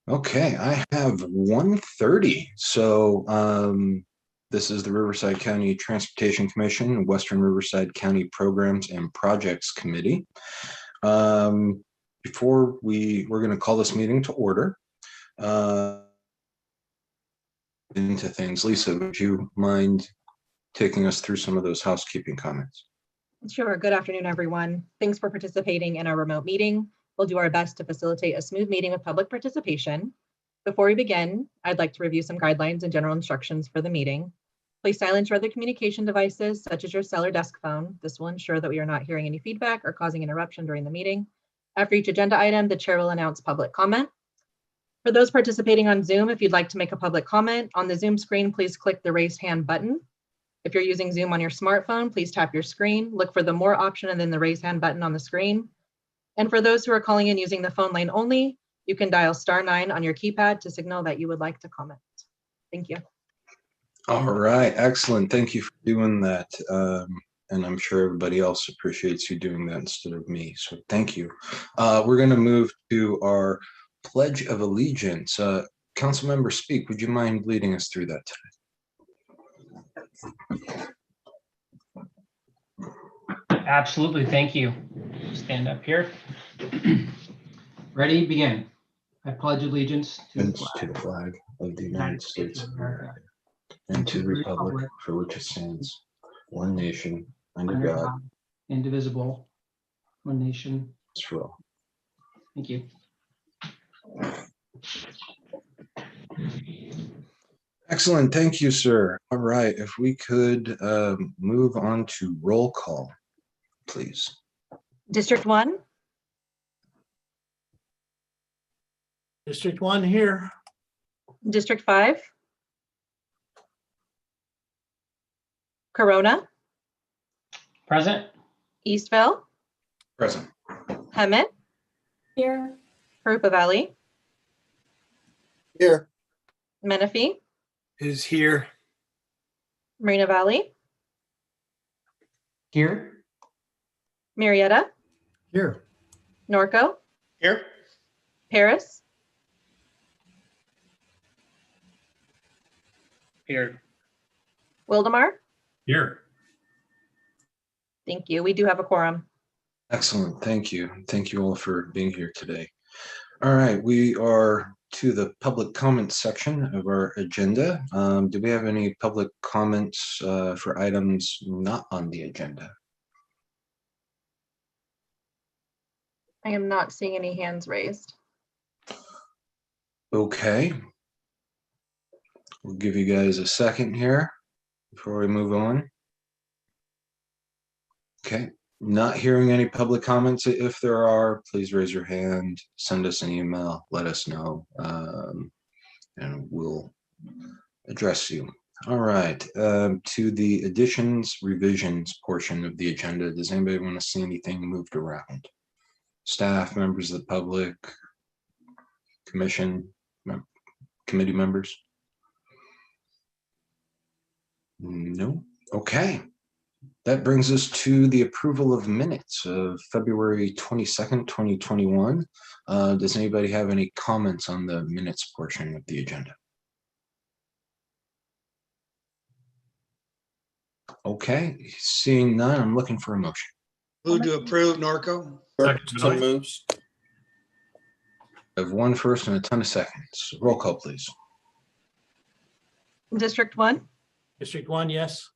Okay, I have 1:30. So this is the Riverside County Transportation Commission, Western Riverside County Programs and Projects Committee. Before we're going to call this meeting to order. Into things, Lisa, would you mind taking us through some of those housekeeping comments? Sure. Good afternoon, everyone. Thanks for participating in our remote meeting. We'll do our best to facilitate a smooth meeting with public participation. Before we begin, I'd like to review some guidelines and general instructions for the meeting. Please silence your other communication devices, such as your cell or desk phone. This will ensure that we are not hearing any feedback or causing interruption during the meeting. After each agenda item, the chair will announce public comment. For those participating on Zoom, if you'd like to make a public comment on the Zoom screen, please click the raise hand button. If you're using Zoom on your smartphone, please tap your screen, look for the more option and then the raise hand button on the screen. And for those who are calling in using the phone line only, you can dial *9 on your keypad to signal that you would like to comment. Thank you. All right, excellent. Thank you for doing that. And I'm sure everybody else appreciates you doing that instead of me. So thank you. We're going to move to our Pledge of Allegiance. Councilmember Speak, would you mind leading us through that today? Absolutely, thank you. Stand up here. Ready, begin. I pledge allegiance to the flag of the United States of America and to the republic for which it stands, one nation, under God, indivisible, one nation. For all. Thank you. Excellent, thank you, sir. All right, if we could move on to roll call, please. District 1. District 1 here. District 5. Corona. Present. Eastville. Present. Hemet. Here. Harupa Valley. Here. Menifee. Is here. Marina Valley. Here. Marietta. Here. Norco. Here. Paris. Here. Wildemar. Here. Thank you. We do have a quorum. Excellent, thank you. Thank you all for being here today. All right, we are to the public comment section of our agenda. Do we have any public comments for items not on the agenda? I am not seeing any hands raised. Okay. We'll give you guys a second here before we move on. Okay, not hearing any public comments. If there are, please raise your hand, send us an email, let us know, and we'll address you. All right, to the additions, revisions portion of the agenda. Does anybody want to see anything moved around? Staff, members of the public, commission, committee members? No? Okay. That brings us to the approval of minutes of February 22nd, 2021. Does anybody have any comments on the minutes portion of the agenda? Okay, seeing none, I'm looking for a motion. Move to approve, Norco. Second moves. I have one first and a ton of seconds. Roll call, please. District 1. District 1, yes.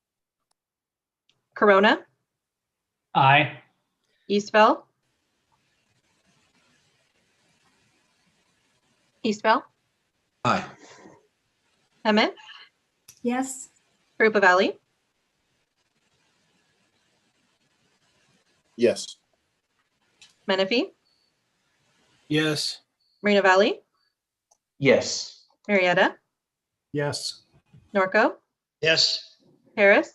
Corona. Aye. Eastville. Eastville. Aye. Hemet. Yes. Harupa Valley. Yes. Menifee. Yes. Marina Valley. Yes. Marietta. Yes. Norco. Yes. Paris.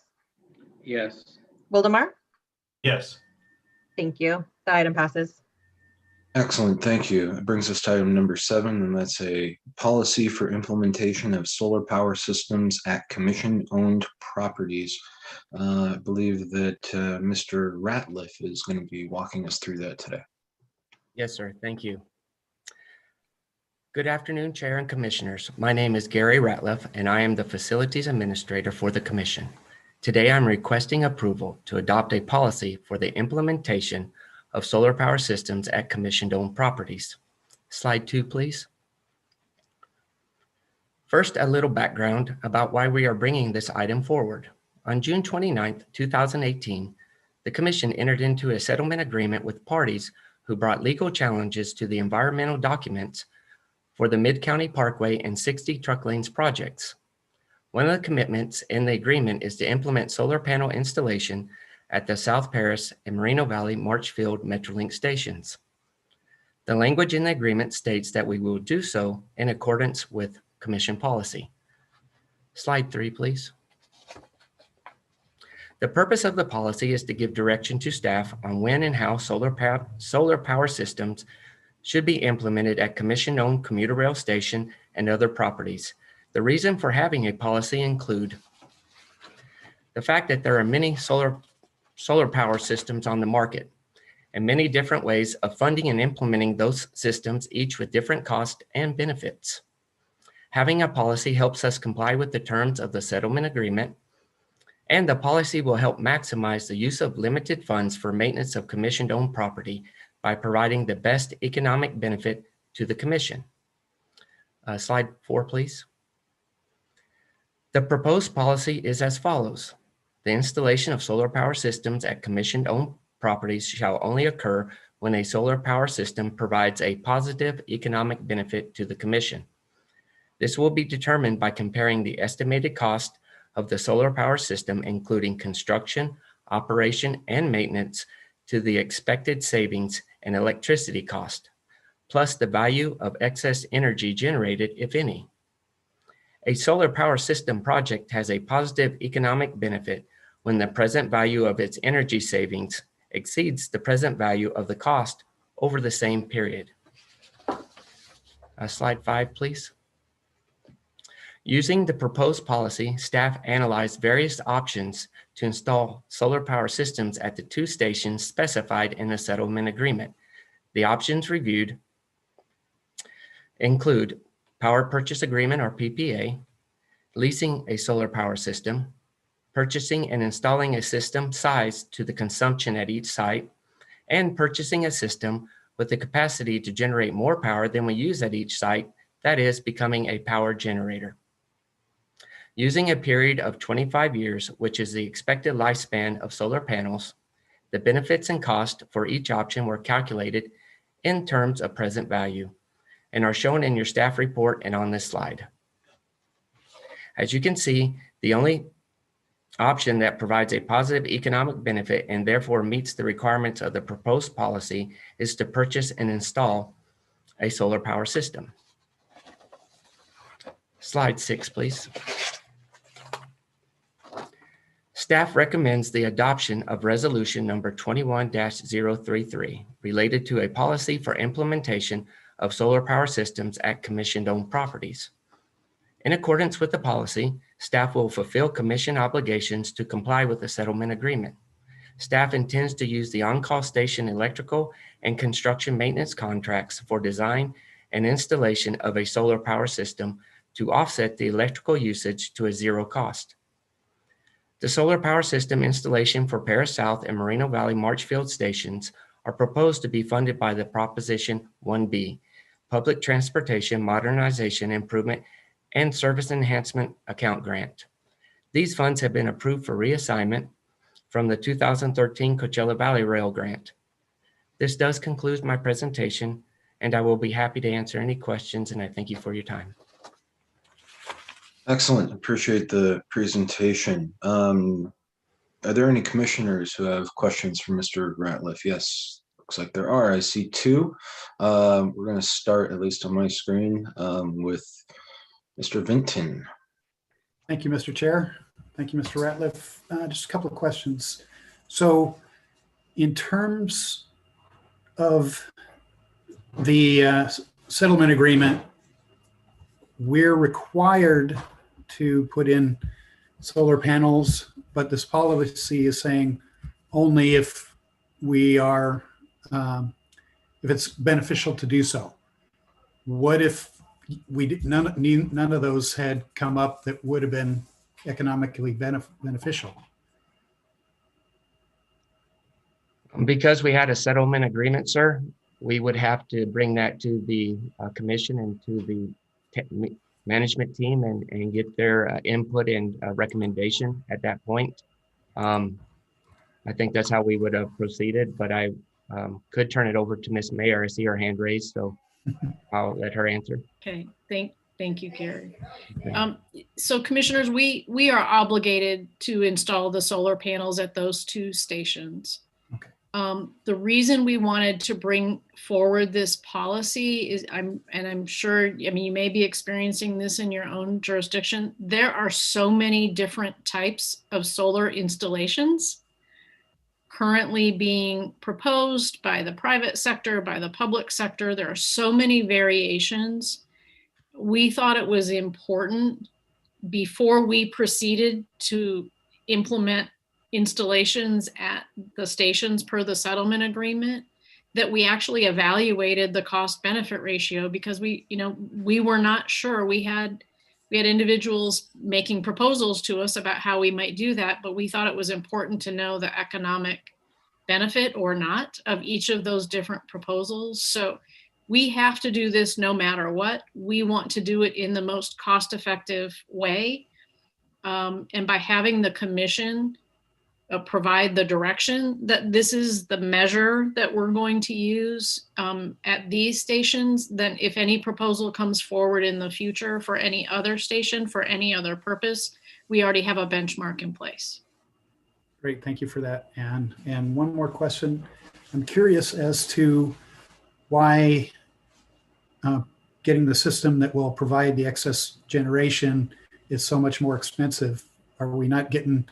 Yes. Wildemar. Yes. Thank you. The item passes. Excellent, thank you. It brings us to item number 7, and that's a policy for implementation of solar power systems at commission-owned properties. I believe that Mr. Ratliff is going to be walking us through that today. Yes, sir. Thank you. Good afternoon, Chair and Commissioners. My name is Gary Ratliff, and I am the Facilities Administrator for the Commission. Today, I'm requesting approval to adopt a policy for the implementation of solar power systems at Commission-owned properties. Slide 2, please. First, a little background about why we are bringing this item forward. On June 29, 2018, the Commission entered into a settlement agreement with parties who brought legal challenges to the environmental documents for the Mid-County Parkway and 60 truck lanes projects. One of the commitments in the agreement is to implement solar panel installation at the South Paris and Moreno Valley Marchfield Metrolink stations. The language in the agreement states that we will do so in accordance with Commission policy. Slide 3, please. The purpose of the policy is to give direction to staff on when and how solar power systems should be implemented at Commission-owned commuter rail station and other properties. The reason for having a policy include the fact that there are many solar power systems on the market and many different ways of funding and implementing those systems, each with different costs and benefits. Having a policy helps us comply with the terms of the settlement agreement, and the policy will help maximize the use of limited funds for maintenance of Commission-owned property by providing the best economic benefit to the Commission. Slide 4, please. The proposed policy is as follows. The installation of solar power systems at Commission-owned properties shall only occur when a solar power system provides a positive economic benefit to the Commission. This will be determined by comparing the estimated cost of the solar power system, including construction, operation, and maintenance, to the expected savings and electricity cost, plus the value of excess energy generated, if any. A solar power system project has a positive economic benefit when the present value of its energy savings exceeds the present value of the cost over the same period. Slide 5, please. Using the proposed policy, staff analyzed various options to install solar power systems at the 2 stations specified in the settlement agreement. The options reviewed include power purchase agreement or PPA, leasing a solar power system, purchasing and installing a system sized to the consumption at each site, and purchasing a system with the capacity to generate more power than we use at each site, that is, becoming a power generator. Using a period of 25 years, which is the expected lifespan of solar panels, the benefits and cost for each option were calculated in terms of present value and are shown in your staff report and on this slide. As you can see, the only option that provides a positive economic benefit and therefore meets the requirements of the proposed policy is to purchase and install a solar power system. Slide 6, please. Staff recommends the adoption of resolution number 21-033 related to a policy for implementation of solar power systems at Commission-owned properties. In accordance with the policy, staff will fulfill Commission obligations to comply with the settlement agreement. Staff intends to use the on-call station electrical and construction maintenance contracts for design and installation of a solar power system to offset the electrical usage to a zero cost. The solar power system installation for Paris South and Moreno Valley Marchfield stations are proposed to be funded by the Proposition 1B, Public Transportation Modernization Improvement and Service Enhancement Account Grant. These funds have been approved for reassignment from the 2013 Coachella Valley Rail Grant. This does conclude my presentation, and I will be happy to answer any questions, and I thank you for your time. Excellent. Appreciate the presentation. Are there any commissioners who have questions for Mr. Ratliff? Yes, looks like there are. I see 2. We're going to start, at least on my screen, with Mr. Vinton. Thank you, Mr. Chair. Thank you, Mr. Ratliff. Just a couple of questions. So in terms of the settlement agreement, we're required to put in solar panels, but this policy is saying only if we are, if it's beneficial to do so. What if none of those had come up that would have been economically beneficial. Because we had a settlement agreement, sir, we would have to bring that to the commission and to the management team and get their input and recommendation at that point. I think that's how we would have proceeded, but I could turn it over to Ms. Mayor. I see her hand raised, so I'll let her answer. Okay, thank you, Gary. Okay. So commissioners, we are obligated to install the solar panels at those two stations. Okay. The reason we wanted to bring forward this policy is I'm sure, I mean, you may be experiencing this in your own jurisdiction. There are so many different types of solar installations currently being proposed by the private sector, by the public sector. There are so many variations. We thought it was important before we proceeded to implement installations at the stations per the settlement agreement that we actually evaluated the cost benefit ratio, because we were not sure. We had individuals making proposals to us about how we might do that, but we thought it was important to know the economic benefit or not of each of those different proposals. So we have to do this no matter what. We want to do it in the most cost-effective way. And by having the commission provide the direction that this is the measure that we're going to use at these stations, then if any proposal comes forward in the future for any other station, for any other purpose, we already have a benchmark in place. Great, thank you for that, Anne. And one more question. I'm curious as to why getting the system that will provide the excess generation is so much more expensive. Are we not getting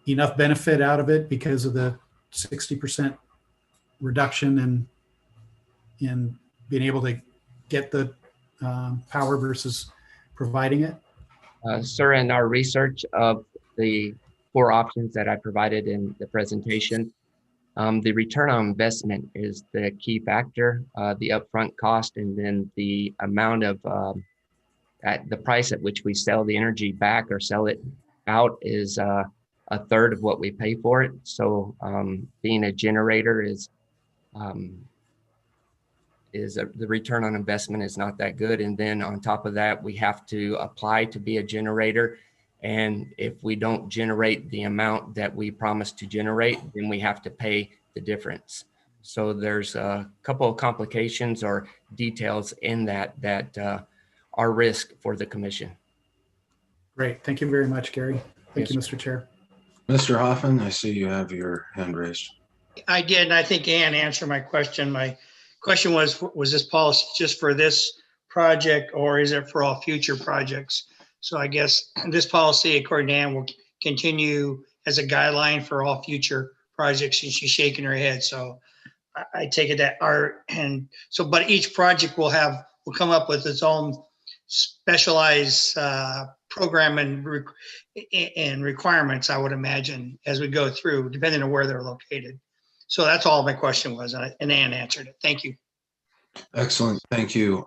enough benefit out of it because of the 60% reduction in being able to get the power versus providing it? Sir, in our research of the 4 options that I provided in the presentation, the return on investment is the key factor, the upfront cost, and then the amount of at the price at which we sell the energy back or sell it out is a third of what we pay for it. So being a generator is the return on investment is not that good. And then on top of that, we have to apply to be a generator. And if we don't generate the amount that we promised to generate, then we have to pay the difference. So there's a couple of complications or details in that are risk for the commission. Great, thank you very much, Gary. Thank you, Mr. Chair. Mr. Hoffman, I see you have your hand raised. I did, and I think Ann answered my question. My question was this policy just for this project, or is it for all future projects? So I guess this policy, according to Ann, will continue as a guideline for all future projects, and she's shaking her head. So I take it that but each project will come up with its own specialized program and requirements, I would imagine, as we go through, depending on where they're located. So that's all my question was, and Ann answered it. Thank you. Excellent, thank you.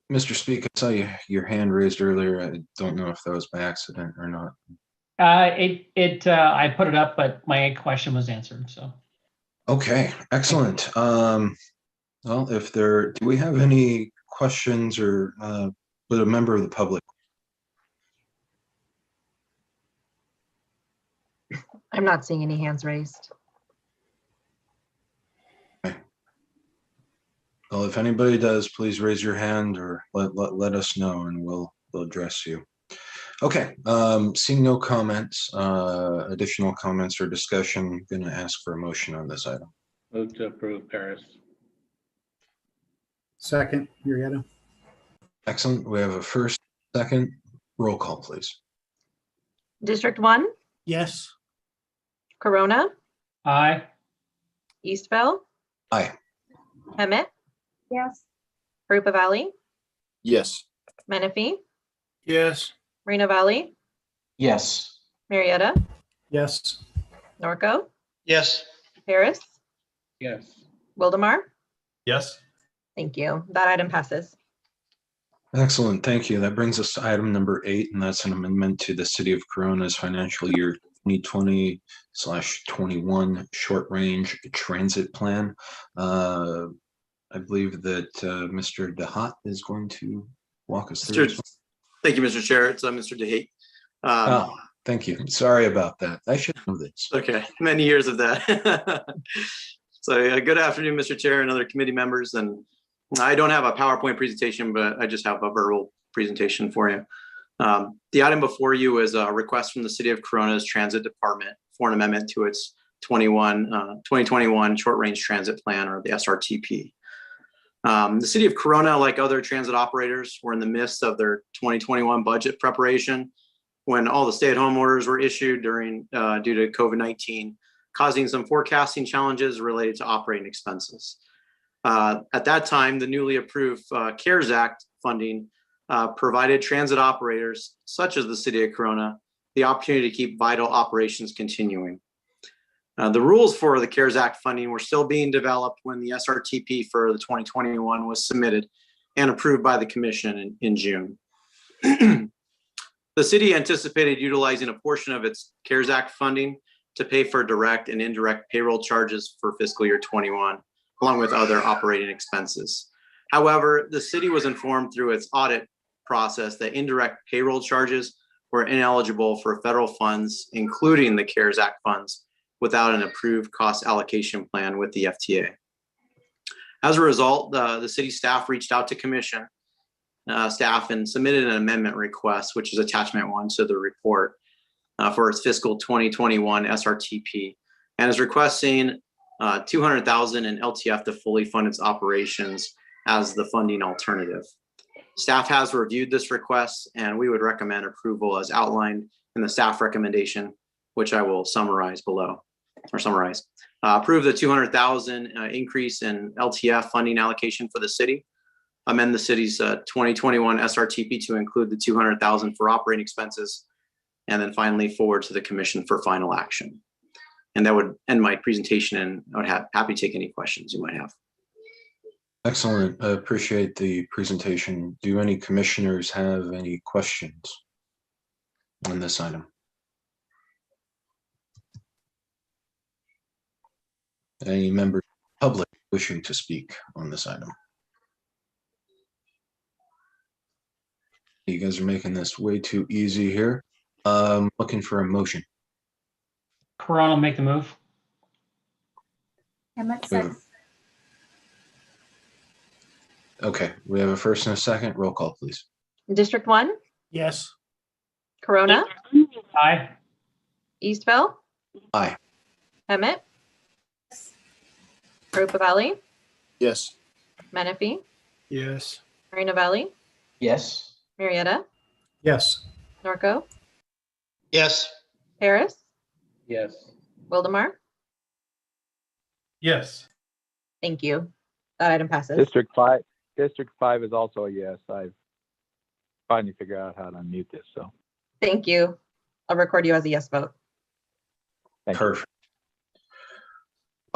Mr. Speak, I saw your hand raised earlier. I don't know if that was by accident or not. I put it up, but my question was answered, so. Okay, excellent. Well, do we have any questions or with a member of the public? I'm not seeing any hands raised. Well, if anybody does, please raise your hand or let us know and we'll address you. Okay, seeing no comments, additional comments or discussion, I'm going to ask for a motion on this item. Move to approve, Paris. Second, Murrieta. Excellent. We have a first, second, roll call, please. District 1, Yes. Corona, Aye. Eastville, Aye. Hemet, Yes. Rupa Valley, Yes. Menifee, Yes. Moreno Valley, Yes. Marietta, Yes. Norco, Yes. Harris, Yes. Wildemar. Yes. Thank you. That item passes. Excellent, thank you. That brings us to item number 8, and that's an amendment to the City of Corona's financial year 2020/21 short-range transit plan. I believe that Mr. DeHaat is going to walk us through this one. Thank you, Mr. Chair. It's Mr. DeHaat. Oh, thank you. Sorry about that. I should know this. Okay, many years of that. So good afternoon, Mr. Chair and other committee members. And I don't have a PowerPoint presentation, but I just have a verbal presentation for you. The item before you is a request from the City of Corona's Transit Department for an amendment to its 2021 Short Range Transit Plan, or the SRTP. The City of Corona, like other transit operators, were in the midst of their 2021 budget preparation when all the stay-at-home orders were issued due to COVID-19, causing some forecasting challenges related to operating expenses. At that time, the newly approved CARES Act funding provided transit operators, such as the City of Corona, the opportunity to keep vital operations continuing. The rules for the CARES Act funding were still being developed when the SRTP for the 2021 was submitted and approved by the Commission in June. The city anticipated utilizing a portion of its CARES Act funding to pay for direct and indirect payroll charges for fiscal year 21, along with other operating expenses. However, the city was informed through its audit process that indirect payroll charges were ineligible for federal funds, including the CARES Act funds, without an approved cost allocation plan with the FTA. As a result, the city staff reached out to Commission staff and submitted an amendment request, which is attachment 1 to the report for its fiscal 2021 SRTP, and is requesting $200,000 in LTF to fully fund its operations as the funding alternative. Staff has reviewed this request, and we would recommend approval as outlined in the staff recommendation, which I will summarize below, or summarize. Approve the $200,000 increase in LTF funding allocation for the city. Amend the city's 2021 SRTP to include the $200,000 for operating expenses, and then finally forward to the Commission for final action. And that would end my presentation, and I would happy to take any questions you might have. Excellent. I appreciate the presentation. Do any commissioners have any questions on this item? Any members of the public wishing to speak on this item? You guys are making this way too easy here. Looking for a motion. Corona will make the move. Emmett second. Okay, we have a first and a second. Roll call, please. District 1, Yes. Corona, Aye. Eastville, Aye. Emmett, Europa Valley, Yes. Menifee, Yes. Moreno Valley, Yes. Marietta, Yes. Norco, Yes. Harris, Yes. Wildemar. Yes. Thank you. That item passes. District 5 is also a yes. I've finally figured out how to unmute this, so Thank you. I'll record you as a yes vote. thank you. Perfect.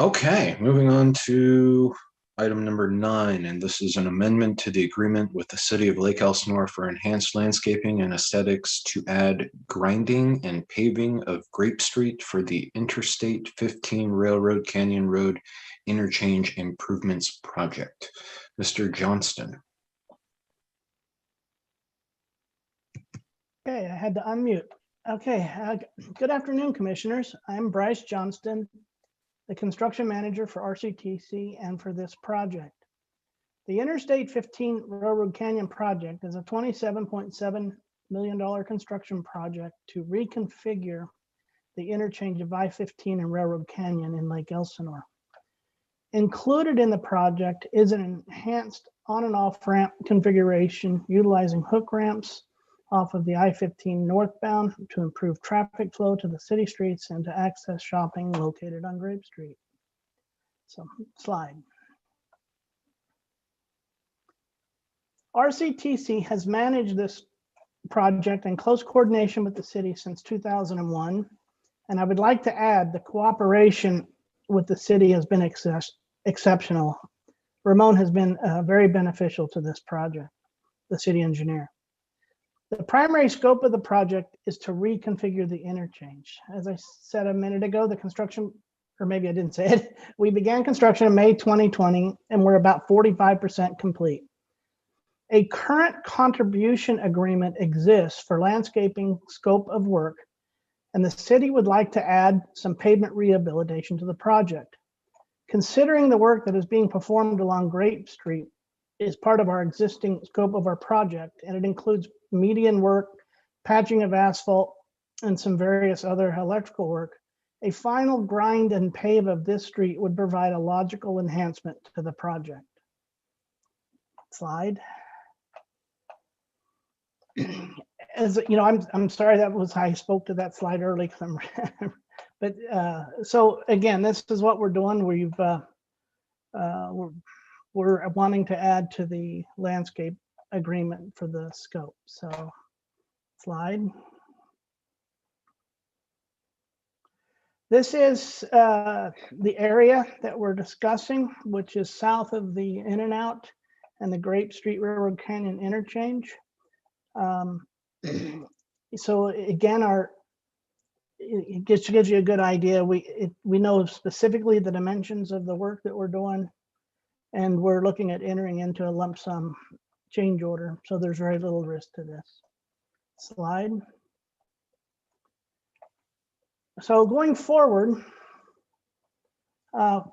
Okay, moving on to item number 9, and this is an amendment to the agreement with the City of Lake Elsinore for enhanced landscaping and aesthetics to add grinding and paving of Grape Street for the Interstate 15 Railroad Canyon Road Interchange Improvements Project. Mr. Johnston. Okay, I had to unmute. Okay, good afternoon, commissioners. I'm Bryce Johnston, the construction manager for RCTC and for this project. The Interstate 15 Railroad Canyon project is a $27.7 million construction project to reconfigure the interchange of I-15 and Railroad Canyon in Lake Elsinore. Included in the project is an enhanced on and off ramp configuration utilizing hook ramps off of the I-15 northbound to improve traffic flow to the city streets and to access shopping located on Grape Street. So, slide. RCTC has managed this project in close coordination with the city since 2001. And I would like to add the cooperation with the city has been exceptional. Ramon has been very beneficial to this project. the city engineer. The primary scope of the project is to reconfigure the interchange. As I said a minute ago, the construction, or maybe I didn't say it, we began construction in May 2020 and we're about 45% complete. A current contribution agreement exists for landscaping scope of work, and the city would like to add some pavement rehabilitation to the project. Considering the work that is being performed along Grape Street is part of our existing scope of our project, and it includes median work, patching of asphalt, and some various other electrical work, a final grind and pave of this street would provide a logical enhancement to the project. Slide. As you know, I'm sorry that was I spoke to that slide early because but so again, this is what we're doing. We're wanting to add to the landscape agreement for the scope. So slide. This is the area that we're discussing, which is south of the In-N-Out and the Grape Street Railroad Canyon interchange. So again, it gives you a good idea. We know specifically the dimensions of the work that we're doing, and we're looking at entering into a lump sum change order. So there's very little risk to this. Slide. So going forward,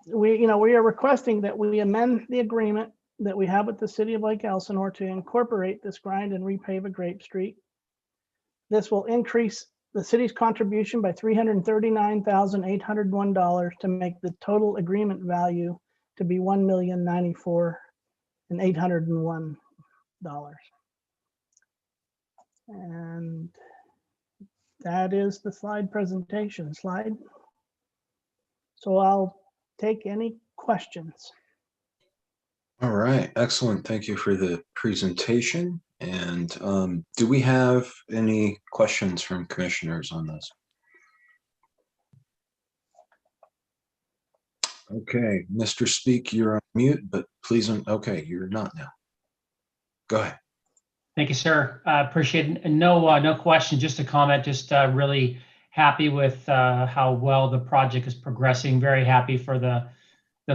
we are requesting that we amend the agreement that we have with the city of Lake Elsinore to incorporate this grind and repave of Grape Street. This will increase the city's contribution by $339,801 to make the total agreement value to be $1,094,801. And that is the slide presentation slide. So I'll take any questions. All right, excellent. Thank you for the presentation. And do we have any questions from commissioners on this? Okay, Mr. Speak, you're on mute, but please, okay, you're not now. Go ahead. Thank you, sir. I appreciate it. And no question, just a comment, just really happy with how well the project is progressing. Very happy for the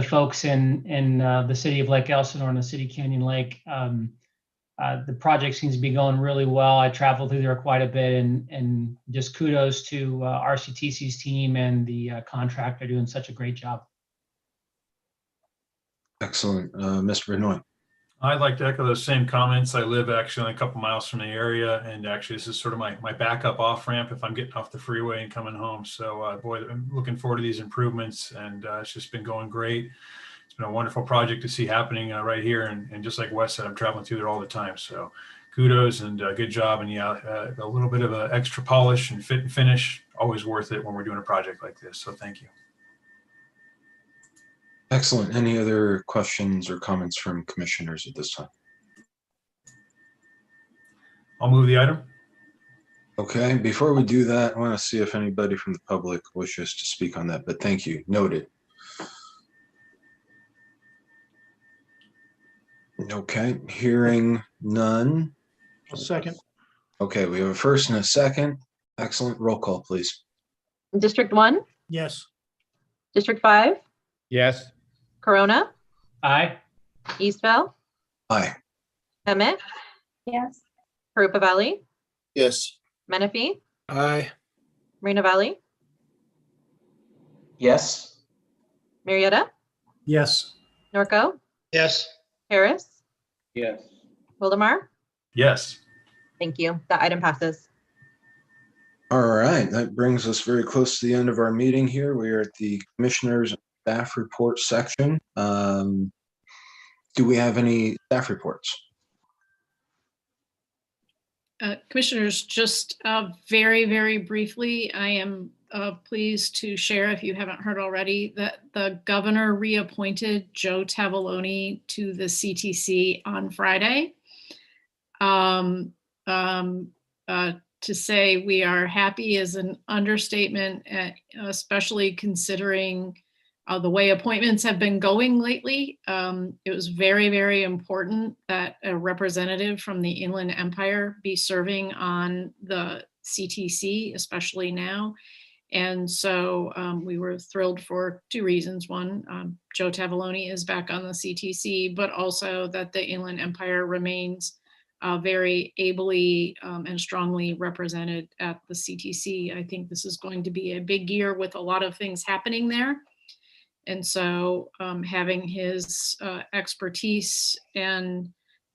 folks in the city of Lake Elsinore and the city Canyon Lake. The project seems to be going really well. I traveled through there quite a bit, and just kudos to RCTC's team and the contractor doing such a great job. Excellent. Mr. Benoit. I'd like to echo those same comments. I live actually a couple miles from the area, and actually this is sort of my backup off ramp if I'm getting off the freeway and coming home. So boy, I'm looking forward to these improvements, and it's just been going great. It's been a wonderful project to see happening right here. And just like Wes said, I'm traveling through there all the time. So kudos and good job. And yeah, a little bit of an extra polish and fit and finish, always worth it when we're doing a project like this. So thank you. Excellent. Any other questions or comments from commissioners at this time? I'll move the item. Okay, before we do that, I want to see if anybody from the public wishes to speak on that, but thank you. Noted. Okay, hearing none. A second. Okay, we have a first and a second. Excellent. Roll call, please. District 1, Yes. District 5, Yes. Corona, Aye. Eastvale, Aye. Emmett, Yes. Harupa Valley, Yes. Menifee, Aye. Marina Valley, Yes. Marietta, Yes. Norco, Yes. Harris, Yes. Wildemar. Yes. Thank you. That item passes. All right, that brings us very close to the end of our meeting here. We are at the Commissioners' Staff Report section. Do we have any staff reports? Commissioners, just very, very briefly, I am pleased to share, if you haven't heard already, that the governor reappointed Joe Tavaloni to the CTC on Friday. To say we are happy is an understatement, especially considering the way appointments have been going lately. It was very, very important that a representative from the Inland Empire be serving on the CTC, especially now. And so we were thrilled for two reasons. One, Joe Tavoloni is back on the CTC, but also that the Inland Empire remains very ably and strongly represented at the CTC. I think this is going to be a big year with a lot of things happening there. And so having his expertise and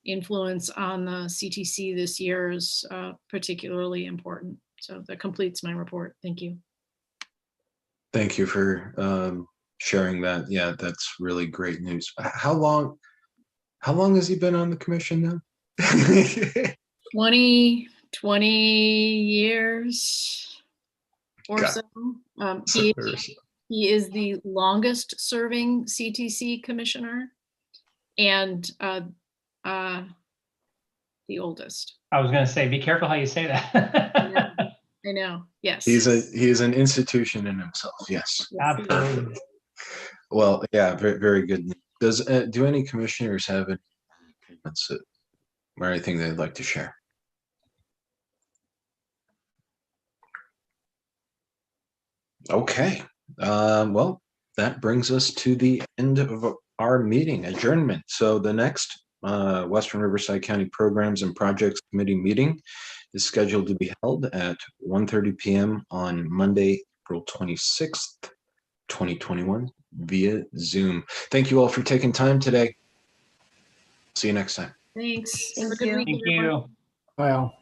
influence on the CTC this year is particularly important. So that completes my report. Thank you. Thank you for sharing that. Yeah, that's really great news. How long has he been on the commission now? 20 years or so. He is the longest serving CTC commissioner and the oldest. I was going to say, be careful how you say that. I know. Yes. He is an institution in himself. Yes. Absolutely. Well, yeah, very, very good. Do any commissioners have any comments or anything they'd like to share? Okay. Well, that brings us to the end of our meeting adjournment. So the next Western Riverside County Programs and Projects Committee meeting is scheduled to be held at 1:30 p.m. on Monday, April 26th, 2021 via Zoom. Thank you all for taking time today. See you next time. Thanks. Thank Have a good you. week, Thank everyone. you. Bye all.